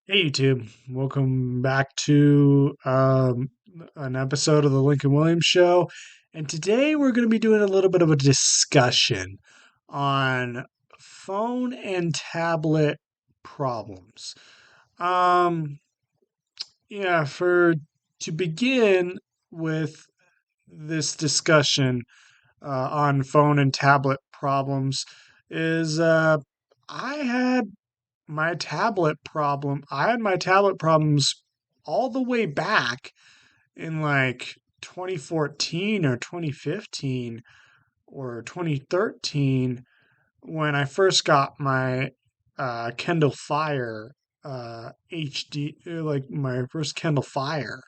Hey YouTube, welcome back to an episode of the Lincoln Williams Show. And today we're going to be doing a little bit of a discussion on phone and tablet problems. Um, yeah, for to begin with this discussion on phone and tablet problems, is I had I had my tablet problems all the way back in like 2014 or 2015 or 2013 when I first got my Kindle Fire HD, like my first Kindle Fire,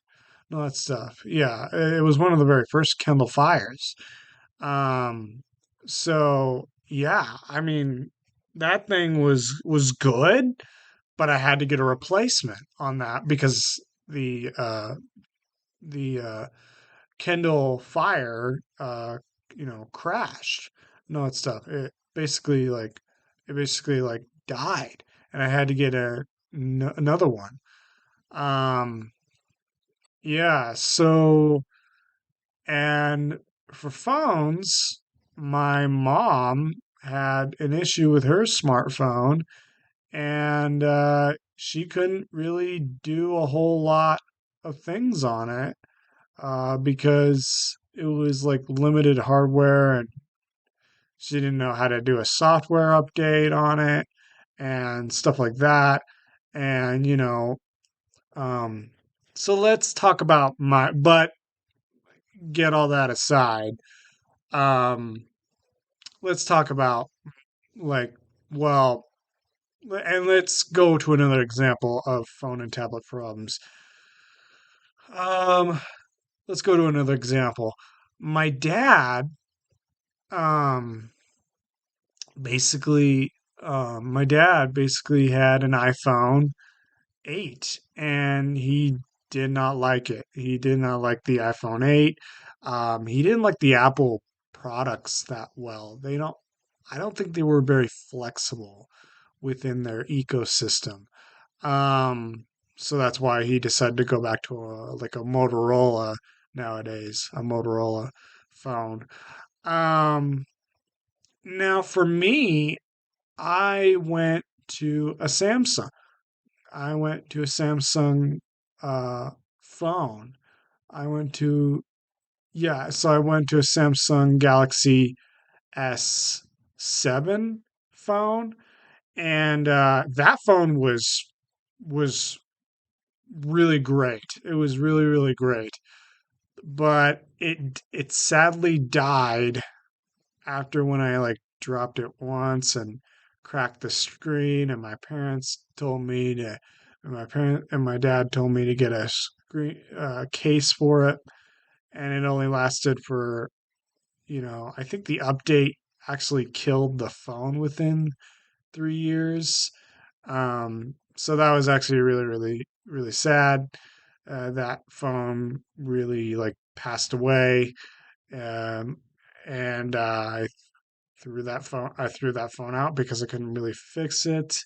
and all that stuff. Yeah, it was one of the very first Kindle Fires. Um, so yeah, I mean that thing was good, but I had to get a replacement on that because the Kindle Fire crashed and all that stuff. It basically like died, and I had to get another one. Um, yeah, so and for phones, my mom had an issue with her smartphone, and she couldn't really do a whole lot of things on it because it was like limited hardware, and she didn't know how to do a software update on it and stuff like that. And um, so let's talk about but get all that aside. Um, let's talk about like, well, and let's go to another example of phone and tablet problems. Um, let's go to another example. My dad, um, my dad basically had an iPhone 8, and he did not like it. He did not like the iPhone 8. He didn't like the Apple products that well. I don't think they were very flexible within their ecosystem. Um, so that's why he decided to go back to like a Motorola nowadays, a Motorola phone. Um, Now for me, I went to a Samsung. I went to a Samsung phone. I went to Yeah, so I went to a Samsung Galaxy S7 phone, and that phone was really great. It was really, really great. But it sadly died after when I like dropped it once and cracked the screen, and my dad told me to get a screen case for it, and it only lasted for, I think the update actually killed the phone within 3 years. So that was actually really, really, really sad. That phone really like passed away. Um, and I threw that phone out because I couldn't really fix it.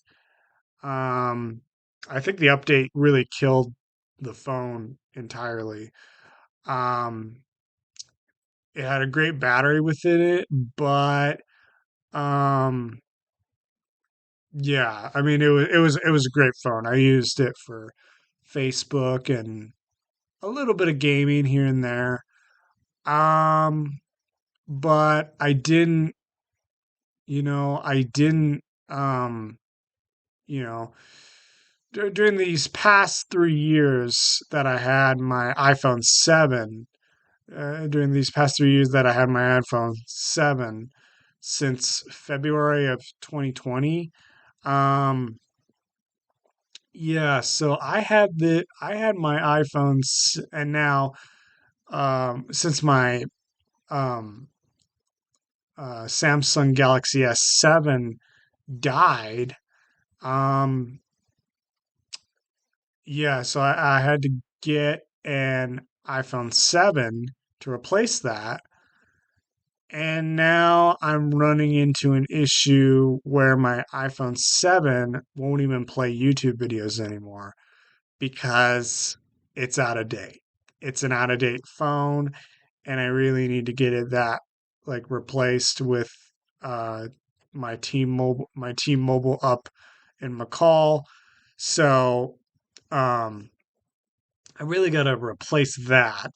Um, I think the update really killed the phone entirely. Um, it had a great battery within it, but um, yeah, I mean it was a great phone. I used it for Facebook and a little bit of gaming here and there. Um, but I didn't um, you know, during these past 3 years that I had my iPhone 7, during these past 3 years that I had my iPhone 7 since February of 2020. Um, yeah, so I had my iPhones, and now since my um, Samsung Galaxy S7 died, um, yeah, so I had to get an iPhone 7 to replace that. And now I'm running into an issue where my iPhone 7 won't even play YouTube videos anymore because it's out of date. It's an out of date phone, and I really need to get it that like replaced with uh my T-Mobile up in McCall. So um I really got to replace that.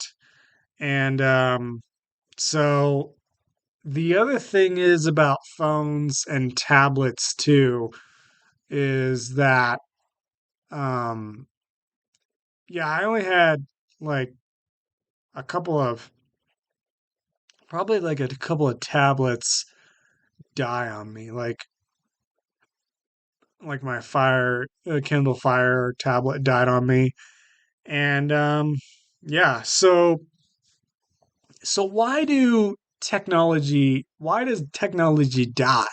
And so the other thing is about phones and tablets too is that um yeah, I only had like a couple of probably like a couple of tablets die on me. Like my Fire Kindle Fire tablet died on me. And yeah, so why does technology die?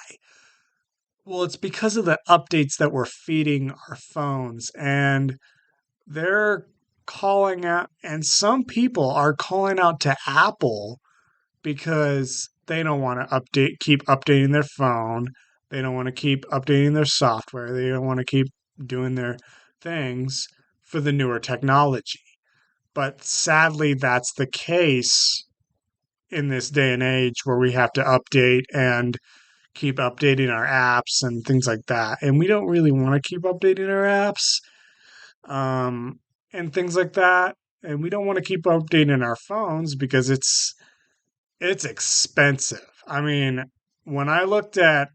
Well, it's because of the updates that we're feeding our phones, and they're calling out, and some people are calling out to Apple because they don't want to keep updating their phone. They don't want to keep updating their software. They don't want to keep doing their things for the newer technology. But sadly, that's the case in this day and age where we have to update and keep updating our apps and things like that. And we don't really want to keep updating our apps um, and things like that. And we don't want to keep updating our phones because it's expensive. I mean, when I looked at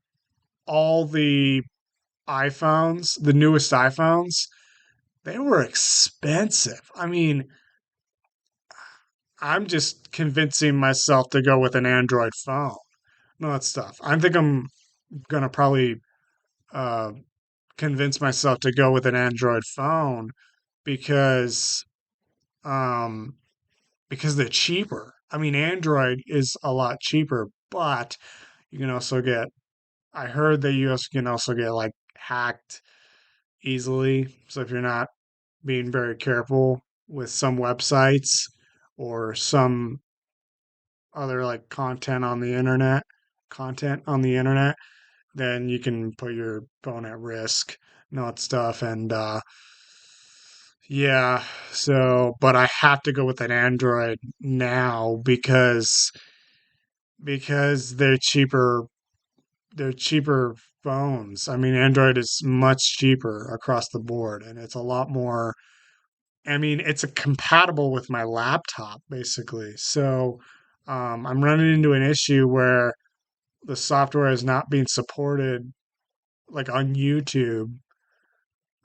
all the iPhones, the newest iPhones, they were expensive. I mean, I'm just convincing myself to go with an Android phone. No, that stuff. I think I'm gonna probably uh, convince myself to go with an Android phone because um, because they're cheaper. I mean, Android is a lot cheaper, but you can also get. I heard that you also can also get like hacked easily. So if you're not being very careful with some websites or some other like content on the internet, then you can put your phone at risk and all that stuff. And yeah, so but I have to go with an Android now because they're cheaper phones. I mean, Android is much cheaper across the board, and it's a lot more. I mean, it's a compatible with my laptop basically. So I'm running into an issue where the software is not being supported like on YouTube,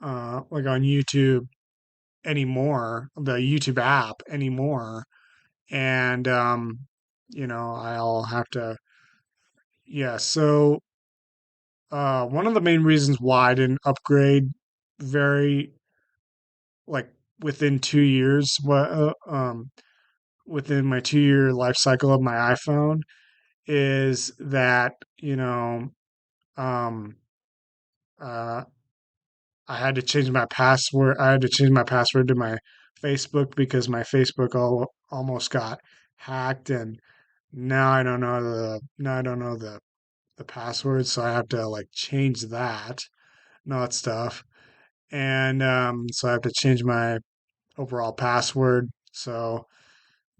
like on YouTube anymore, the YouTube app anymore. And I'll have to yeah, so one of the main reasons why I didn't upgrade very like within 2 years, within my 2 year life cycle of my iPhone is that, um, uh, I had to change my password. I had to change my password to my Facebook because my Facebook almost got hacked, and now I don't know the password, so I have to like change that, and all that stuff, and so I have to change my overall password. So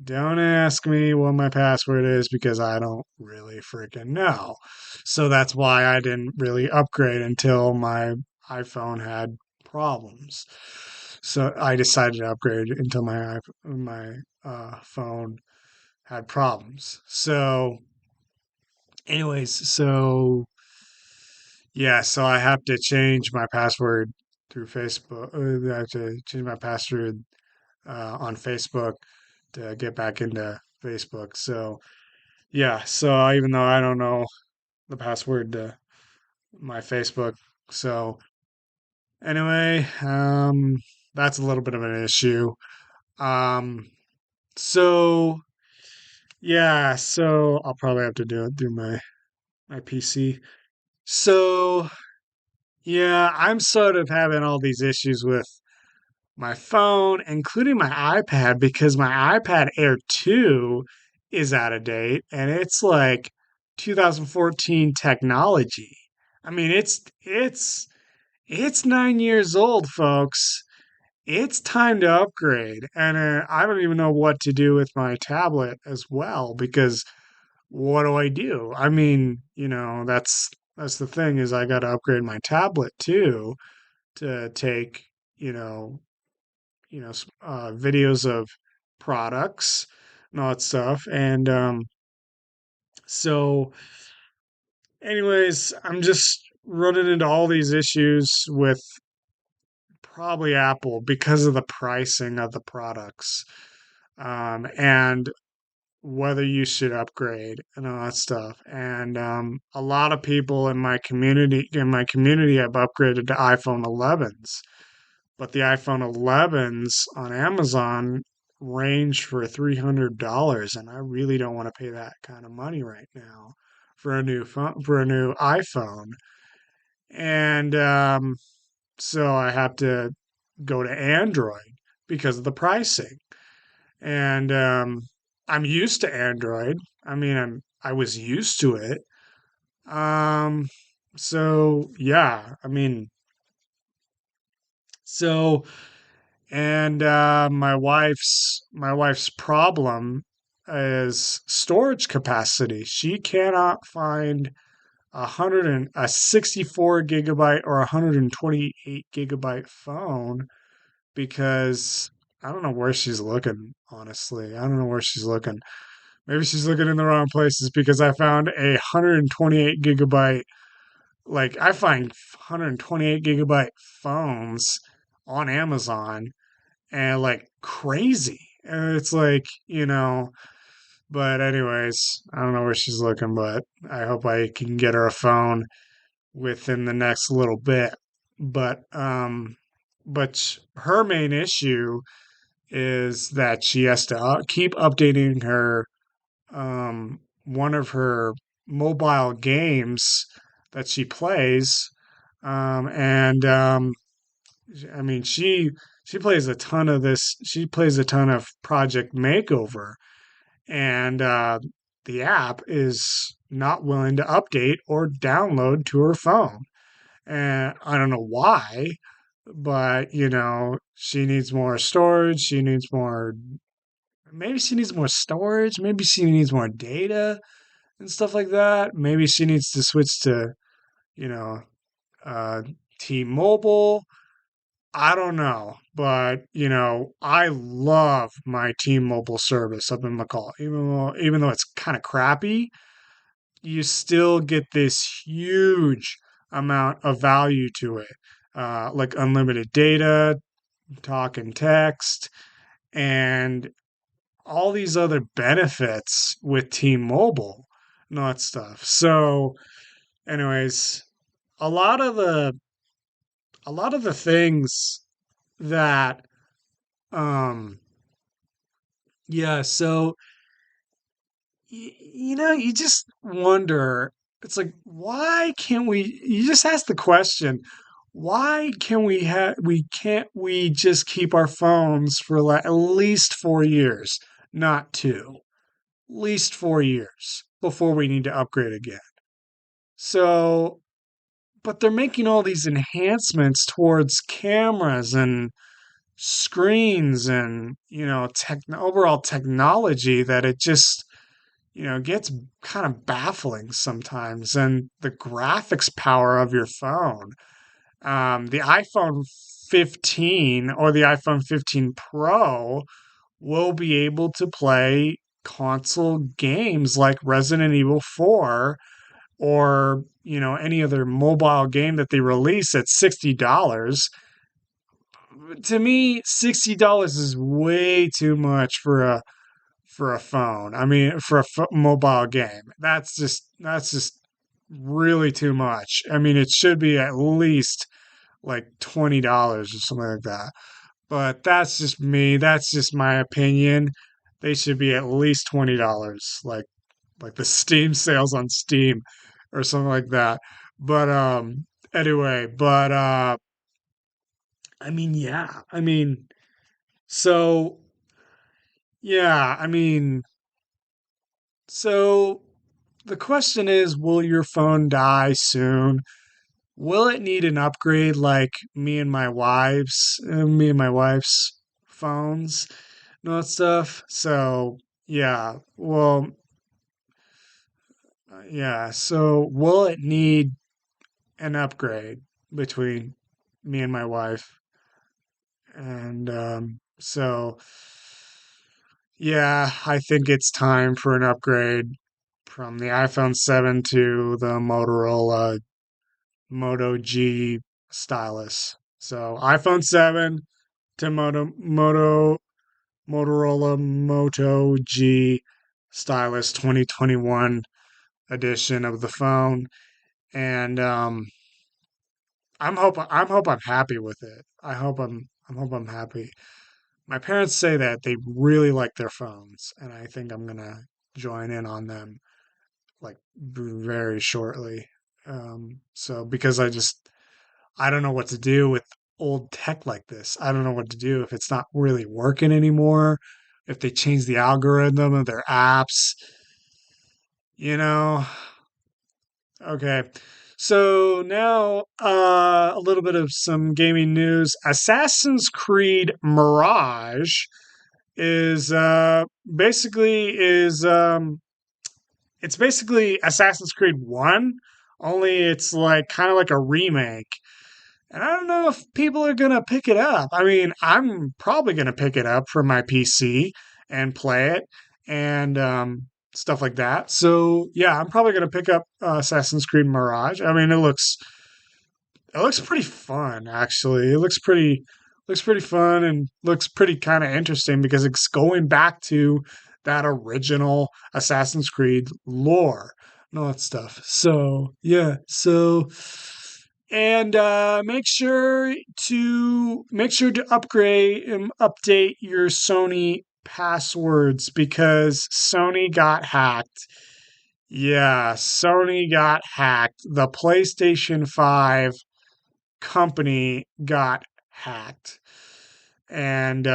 don't ask me what my password is because I don't really freaking know. So that's why I didn't really upgrade until my iPhone had problems. So I decided to upgrade until my phone had problems. So, anyways, so yeah, so I have to change my password through Facebook. I have to change my password on Facebook to get back into Facebook. So yeah, so even though I don't know the password to my Facebook, so anyway, that's a little bit of an issue. Um, so yeah, so I'll probably have to do it through my PC. So yeah, I'm sort of having all these issues with my phone, including my iPad, because my iPad Air 2 is out of date and it's like 2014 technology. I mean, it's 9 years old, folks. It's time to upgrade. And I don't even know what to do with my tablet as well because what do I do? I mean, that's the thing is I got to upgrade my tablet too to take, you know, videos of products and all that stuff. And so, anyways, I'm just running into all these issues with probably Apple because of the pricing of the products, and whether you should upgrade and all that stuff. And a lot of people in my community have upgraded to iPhone 11s, but the iPhone 11s on Amazon range for $300, and I really don't want to pay that kind of money right now for a new phone for a new iPhone. And so I have to go to Android because of the pricing. And I'm used to Android. I mean, I was used to it. Um, so yeah, I mean, so and my wife's problem is storage capacity. She cannot find a 64 gigabyte or a 128 gigabyte phone because I don't know where she's looking, honestly. I don't know where she's looking. Maybe she's looking in the wrong places because I found a 128 gigabyte, like, I find 128 gigabyte phones on Amazon and like crazy. And it's like, but anyways, I don't know where she's looking, but I hope I can get her a phone within the next little bit. But her main issue is that she has to keep updating her one of her mobile games that she plays. And I mean, she plays a ton of this. She plays a ton of Project Makeover, and the app is not willing to update or download to her phone. And I don't know why, but she needs more storage. She needs more. Maybe she needs more storage. Maybe she needs more data and stuff like that. Maybe she needs to switch to, you know, uh, T-Mobile. I don't know, but I love my T-Mobile service up in McCall. Even though it's kind of crappy, you still get this huge amount of value to it, like unlimited data, talk and text, and all these other benefits with T-Mobile and all that stuff. So, anyways, a lot of the a lot of the things that um yeah, so you just wonder, it's like, why can't you just ask the question, why can't we just keep our phones for like at least 4 years, not two, at least 4 years before we need to upgrade again. So, but they're making all these enhancements towards cameras and screens and overall technology that it just gets kind of baffling sometimes. And the graphics power of your phone, the iPhone 15 or the iPhone 15 Pro will be able to play console games like Resident Evil 4 or any other mobile game that they release at $60. To me, $60 is way too much for a phone. I mean, for a mobile game. That's just really too much. I mean, it should be at least like $20 or something like that. But that's just me. That's just my opinion. They should be at least $20, like the Steam sales on Steam or something like that. But anyway, but I mean, yeah. I mean, so yeah, I mean, So the question is, will your phone die soon? Will it need an upgrade like me and my wife's phones and all that stuff? So yeah, well, yeah. So will it need an upgrade between me and my wife? And so yeah, I think it's time for an upgrade from the iPhone 7 to the Motorola Moto G stylus. So iPhone 7 to Motorola Moto G stylus 2021 edition of the phone, and I'm hope I'm happy with it. I hope I'm happy. My parents say that they really like their phones, and I think I'm gonna join in on them like very shortly. So because I don't know what to do with old tech like this. I don't know what to do if it's not really working anymore, if they change the algorithm of their apps, you know. Okay. So now a little bit of some gaming news. Assassin's Creed Mirage is basically is it's basically Assassin's Creed 1, only it's like kind of like a remake. And I don't know if people are gonna pick it up. I mean, I'm probably gonna pick it up for my PC and play it and stuff like that. So yeah, I'm probably gonna pick up Assassin's Creed Mirage. I mean, it looks pretty fun actually. It looks pretty fun and looks pretty kind of interesting because it's going back to that original Assassin's Creed lore and all that stuff. So yeah, so and make sure to upgrade and update your Sony passwords because Sony got hacked. Yeah, Sony got hacked. The PlayStation 5 company got hacked. And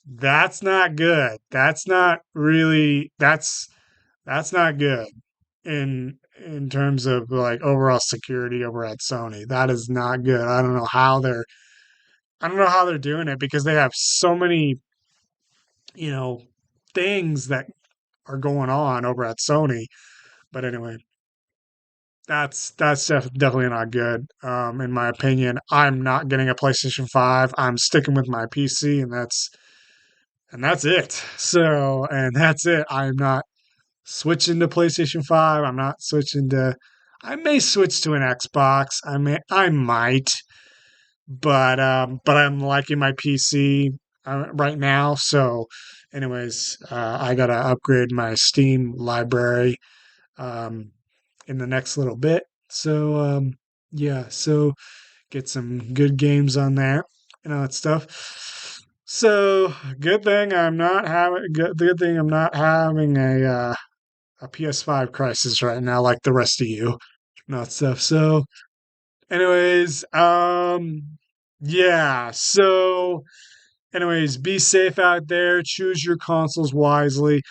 that's not good. That's not good in terms of like overall security over at Sony. That is not good. I don't know how they're doing it because they have so many, you know, things that are going on over at Sony. But anyway, definitely not good. In my opinion, I'm not getting a PlayStation 5. I'm sticking with my PC, and that's it. So, and that's it. I'm not switching to PlayStation 5. I'm not switching to. I may switch to an Xbox. I might, but I'm liking my PC right now. So, anyways, I gotta upgrade my Steam library um, in the next little bit. So, yeah, so get some good games on there and all that stuff. So, good thing I'm not having a PS5 crisis right now like the rest of you. Not stuff. So, anyways, yeah. So, anyways, be safe out there. Choose your consoles wisely.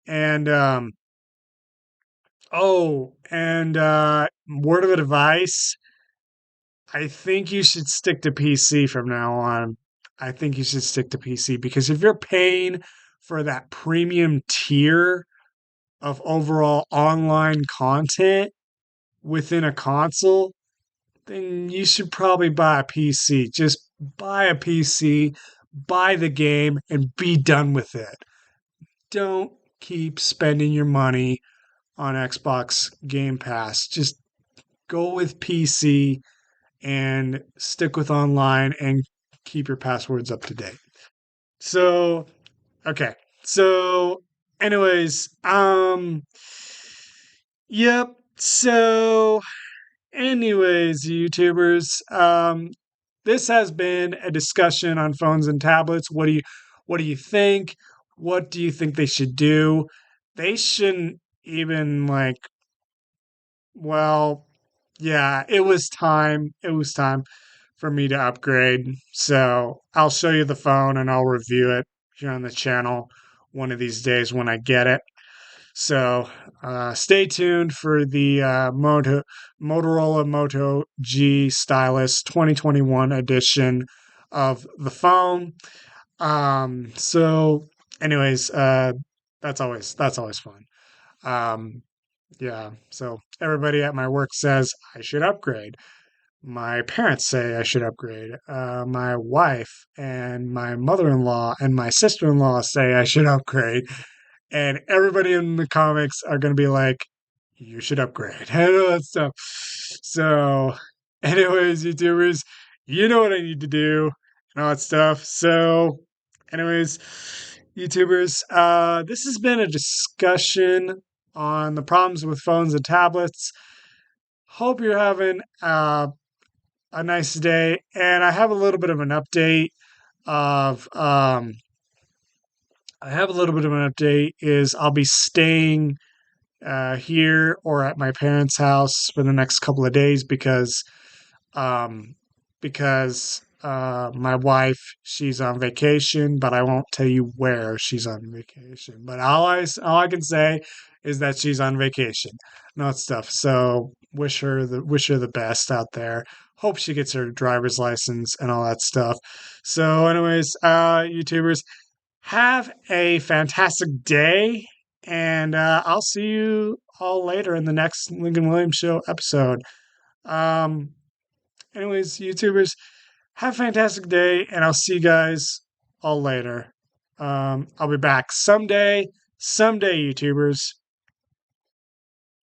And and word of advice: I think you should stick to PC from now on. I think you should stick to PC because if you're paying for that premium tier of overall online content within a console, then you should probably buy a PC. Just buy a PC, buy the game, and be done with it. Don't keep spending your money on Xbox Game Pass. Just go with PC and stick with online and keep your passwords up to date. So, okay. So, anyways, yep. So, anyways, YouTubers, this has been a discussion on phones and tablets. What do you think? What do you think they should do? They shouldn't even like well, yeah, it was time. It was time for me to upgrade. So I'll show you the phone and I'll review it here on the channel one of these days when I get it. So stay tuned for the Motorola Moto G Stylus 2021 edition of the phone. So, anyways, that's always fun. Um, yeah. So everybody at my work says I should upgrade. My parents say I should upgrade. My wife and my mother-in-law and my sister-in-law say I should upgrade. And everybody in the comics are going to be like, you should upgrade and all that stuff. So, anyways, YouTubers, you know what I need to do and all that stuff. So, anyways, YouTubers, this has been a discussion on the problems with phones and tablets. Hope you're having a nice day, and I have a little bit of an update of I have a little bit of an update is I'll be staying here or at my parents' house for the next couple of days um, because my wife she's on vacation, but I won't tell you where she's on vacation. But all I can say is that she's on vacation, and all that stuff. So wish her the best out there. Hope she gets her driver's license and all that stuff. So, anyways, YouTubers, have a fantastic day, and I'll see you all later in the next Lincoln Williams Show episode. Um, anyways, YouTubers, have a fantastic day, and I'll see you guys all later. I'll be back someday, YouTubers.